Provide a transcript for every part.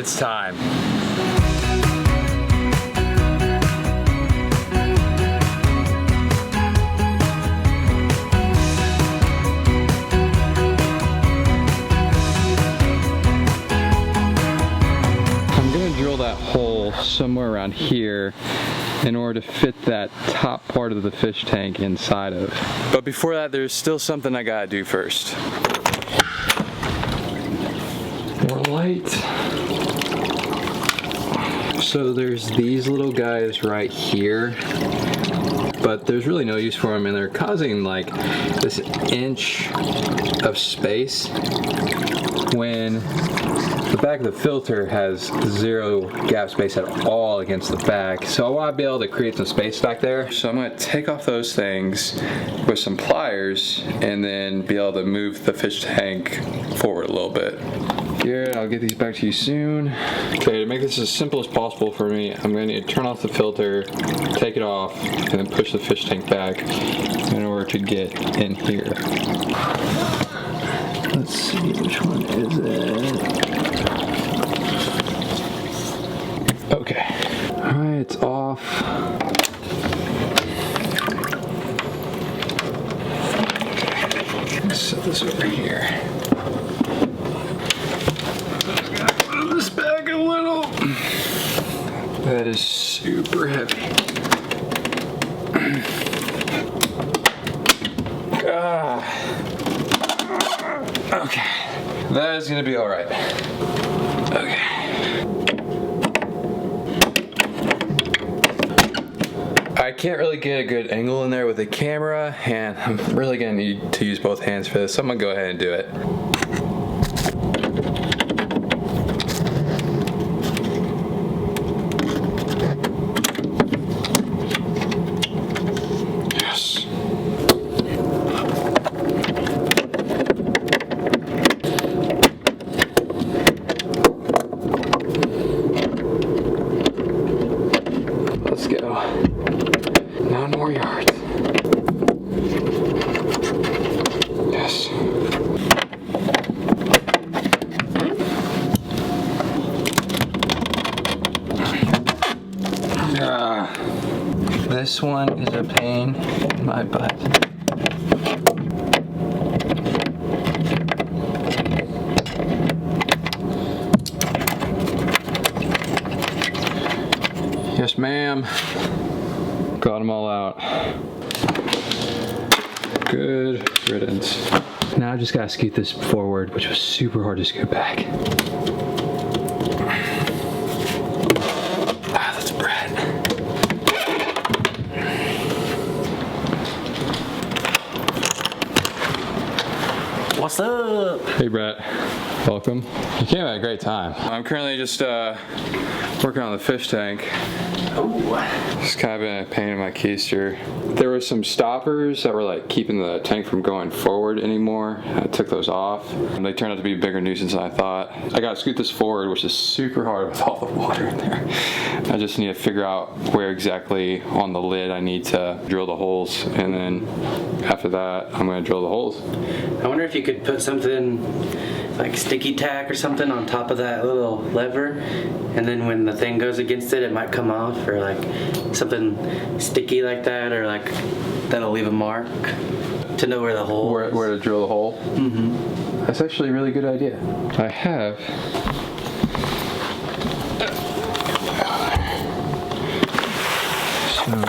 It's time. I'm gonna drill that hole somewhere around here in order to fit that top part of the fish tank inside of. But before that, there's still something I gotta do first. More light. So there's these little guys right here, but there's really no use for them, and they're causing like this inch of space when the back of the filter has zero gap space at all against the back. So I want to be able to create some space back there. So I'm going to take off those things with some pliers and then be able to move the fish tank forward a little bit. Garrett, I'll get these back to you soon. Okay, to make this as simple as possible for me, I'm going to need to turn off the filter, take it off, and then push the fish tank back in order to get in here. Let's see, which one is it? Okay. Alright, it's off. Let's set this over here. Move this back a little. That is super heavy. Okay. That is gonna be alright. Okay. I can't really get a good angle in there with the camera, and I'm really gonna need to use both hands for this, so I'm gonna go ahead and do it. Yes. Let's go. 9 more yards. Yes. This one is a pain in my butt. Yes, ma'am. Got them all out. Good riddance. Now I just gotta scoot this forward, which was super hard to scoot back. Ah, that's Brett. What's up? Hey, Brett. Welcome. You came at a great time. I'm currently just working on the fish tank. Oh. It's kind of been a pain in my keister. There were some stoppers that were like keeping the tank from going forward anymore. I took those off, and they turned out to be a bigger nuisance than I thought. I gotta scoot this forward, which is super hard with all the water in there. I just need to figure out where exactly on the lid I need to drill the holes, and then after that, I'm gonna drill the holes. I wonder if you could put something like sticky tack or something on top of that little lever, and then when the thing goes against it, it might come off, or like something sticky like that, or like that'll leave a mark to know where the hole is. Where to drill the hole? Mm-hmm. That's actually a really good idea. I have some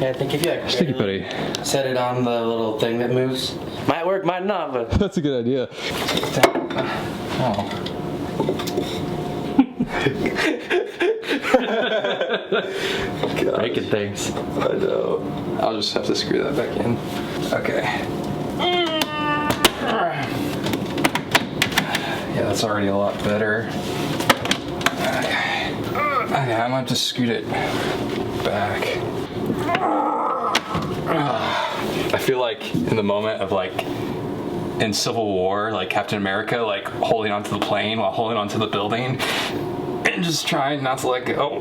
Yeah, I think if you like sticky putty. set it on the little thing that moves, might work, might not, but That's a good idea. Oh. breaking things. I know. I'll just have to screw that back in. Okay. Yeah, that's already a lot better. Okay. Okay, I'm gonna have to scoot it back. I feel like in the moment of like in Civil War, like Captain America, like holding onto the plane while holding onto the building and just trying not to let go.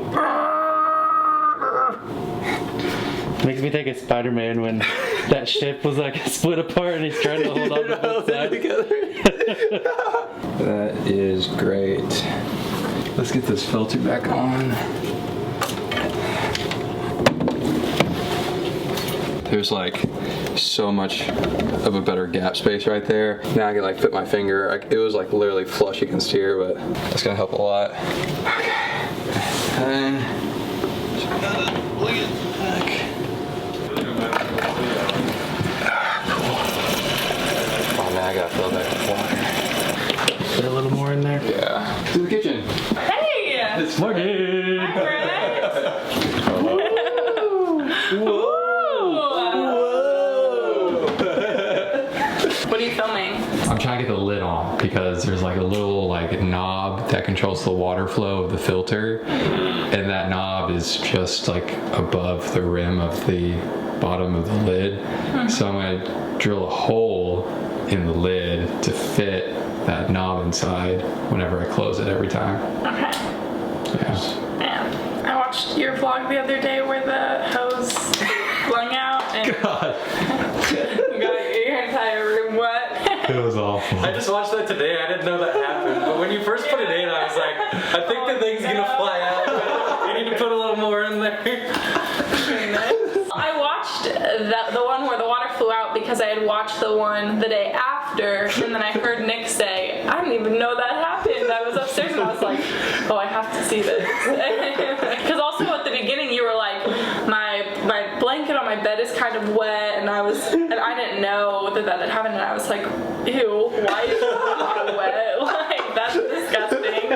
Makes me think of Spider-Man when That ship was like split apart and he's trying to hold on to both sides. That is great. Let's get this filter back on. There's like so much of a better gap space right there. Now I can like fit my finger. It was like literally flush against here, but that's gonna help a lot. Okay. And look at back. Oh man, I gotta fill that with water. Put a little more in there. Yeah. To the kitchen. Hey! It's morning. Hi, Brett. Whoa. What are you filming? I'm trying to get the lid on because there's like a little like knob that controls the water flow of the filter, and that knob is just like above the rim of the bottom of the lid. So I'm gonna drill a hole in the lid to fit that knob inside whenever I close it every time. Okay. Yeah. Man, I watched your vlog the other day where the hose flung out and God, got your entire room wet. it was awful. I just watched that today. I didn't know that happened. But when you first put it in, I was like, I think the thing's gonna fly out. You need to put a little more in there. I watched the one where the water flew out because I had watched the one the day after, and then I heard Nick say, I didn't even know that happened. I was upstairs and I was like, oh, I have to see this. Because also at the beginning you were like, my blanket on my bed is kind of wet, and I didn't know that had happened, and I was like, ew, why is it not wet? Like, that's disgusting.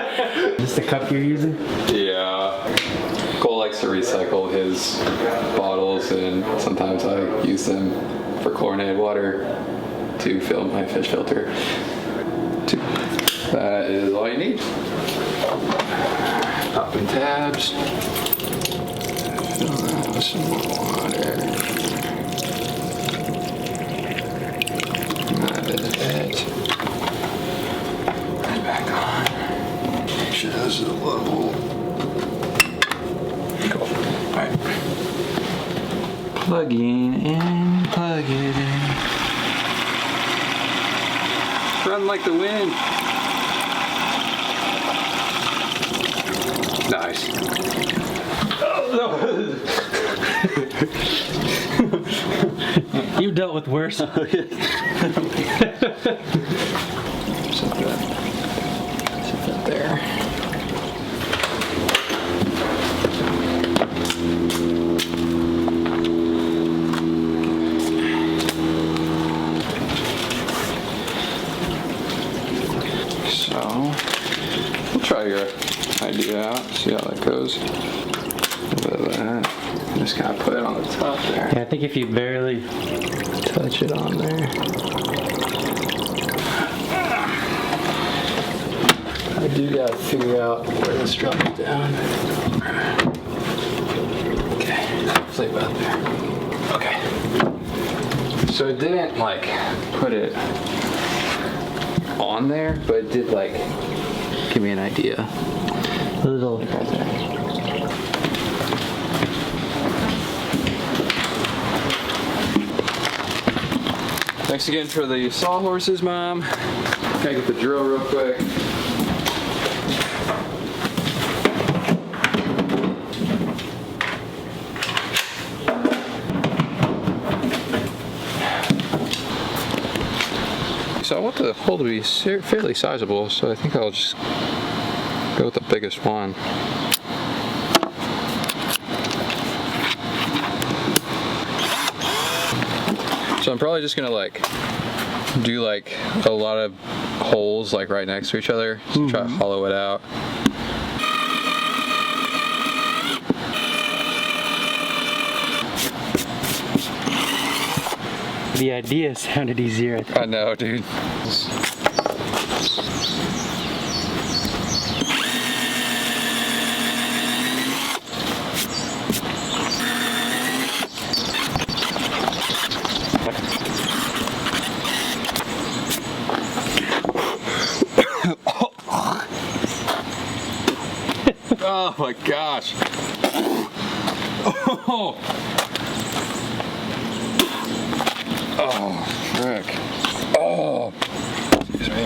Is this the cup you're using? Yeah. Cole likes to recycle his bottles, and sometimes I use them for chlorinated water to fill my fish filter. That is all you need. Open tabs. Fill that with some more water. That is it. Put it back on. Make sure this is level. Cool. Alright. Plug in and plug it in. Run like the wind. Nice. Oh, no. You've dealt with worse. So good. Sit that there. So, we'll try your idea out, see how that goes. A little bit of that. Just kind of put it on the top there. Yeah, I think if you barely Touch it on there. I do gotta figure out where this drops down. Okay, hopefully about there. Okay. So it didn't like put it on there, but it did like give me an idea. a little. Right there. Thanks again for the sawhorses, Mom. Can I get the drill real quick? So I want the hole to be fairly sizable, so I think I'll just go with the biggest one. So I'm probably just gonna like do like a lot of holes like right next to each other, so try to hollow it out. The idea sounded easier, I think. I know, dude. Oh my gosh. Oh. back. Oh, excuse me.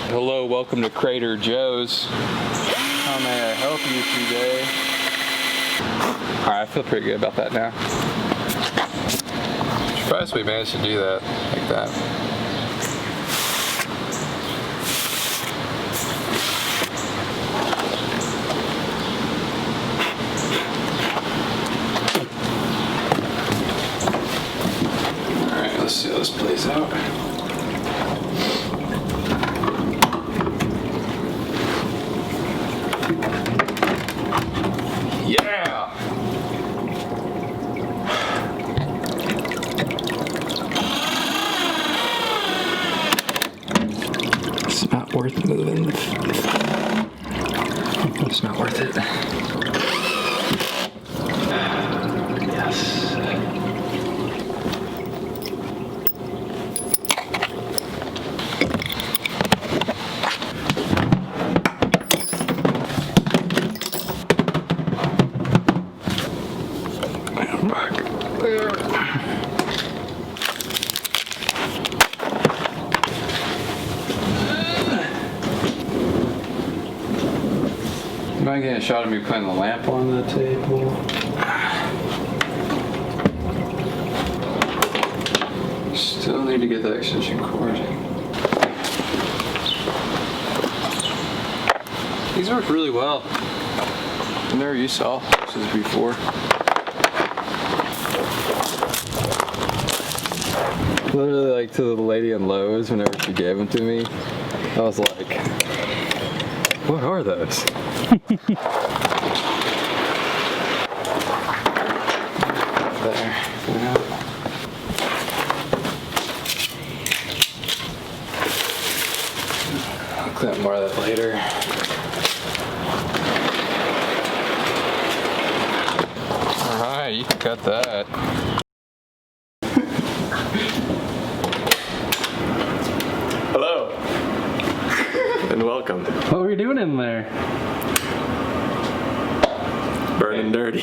Hello, welcome to Crater Joe's. How may I help you today? Alright, I feel pretty good about that now. Surprised we managed to do that like that. Alright, let's see how this plays out. Yeah! It's not worth moving. It's not worth it. Yes. I'm back. You mind getting a shot of me putting the lamp on the table? Still need to get the extension cord. These work really well. I've never used sawhorses before. Literally, like, to the lady in Lowe's, whenever she gave them to me, I was like, what are those? There. Yeah. I'll clean up more of that later. Alright, you can cut that. Hello, and welcome. What were you doing in there? Burning dirty.